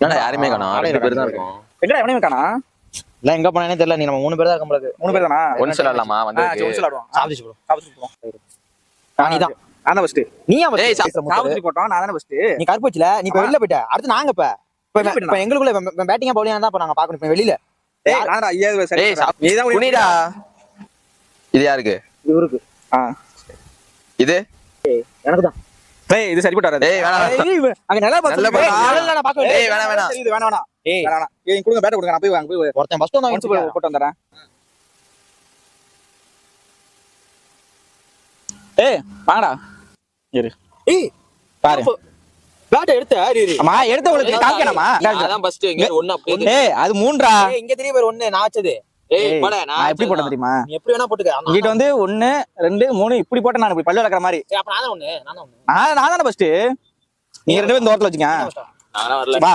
என்னடா யாருமே காணோம் 2 பேர் தான் இருக்கும் எங்கடா எவனையுமே காணா இல்ல எங்க போனேனே தெரியல நீ நம்ம 3 பேர் தான் இருக்க முடியாது 3 பேர் தானா ஒன்னு சொல்லலாமா வந்து ஒன்னு சொல்லலாம் சாப்பிட்டு ப்ரோ சாப்பிட்டு போறோம் நீதான் நான் தான் ஃபர்ஸ்ட் நீயா ஏய், சாப்பிட்டு போட்டோம் நான் தானே ஃபர்ஸ்ட் நீ கருப்பு வச்சுல நீ இப்ப வெளில போயிட்ட அடுத்து நாங்க இப்ப எங்களுக்குள்ள பேட்டிங்கா பவுலிங்கா தான் இப்ப நாங்க பாக்கணும் இப்ப வெளியில ஏய் நான்டா 50 சரி ஏய் நீதான் புனிடா இது யாருக்கு இவருக்கு இது எனக்கு தான் ஏய் இது சரிப்பட்டு வராது ஏய் வேணாம் அங்க நல்லா நல்லா பாத்து நான் பாக்க ஏய் வேணாம் இது வேணாம் ஏய் வேணாம் ஏய் கொடுங்க பேட் கொடுங்க நான் போய் வாங்க போய் ஒருத்தன் ஃபர்ஸ்ட் வந்து ஒன்ஸ் போட்டு வந்துறேன் ஏய் வாங்கடா இரு ஏய் பாரு பேட் எடுத்து அம்மா எடுத்து உங்களுக்கு காக்கணுமா அதான் ஃபர்ஸ்ட் இங்க ஒண்ணு அப்படியே ஏய் அது மூன்றா இங்க தெரிய பேர் ஒண்ணு நான் வச்சது ஏய் போடா நான் எப்படி போட்டேன் தெரியுமா நீ எப்படி வேணா போட்டுக்க இங்கிட்ட வந்து 1 2 3 இப்படி போட்டேன் நான் இப்படி பல்லு வளர்க்குற மாதிரி அப்ப நான் தான் ஒண்ணு நான் தானே ஃபர்ஸ்ட் நீங்க 2 பேரும் இந்த ஓரத்துல வச்சுங்க நான் வரல வா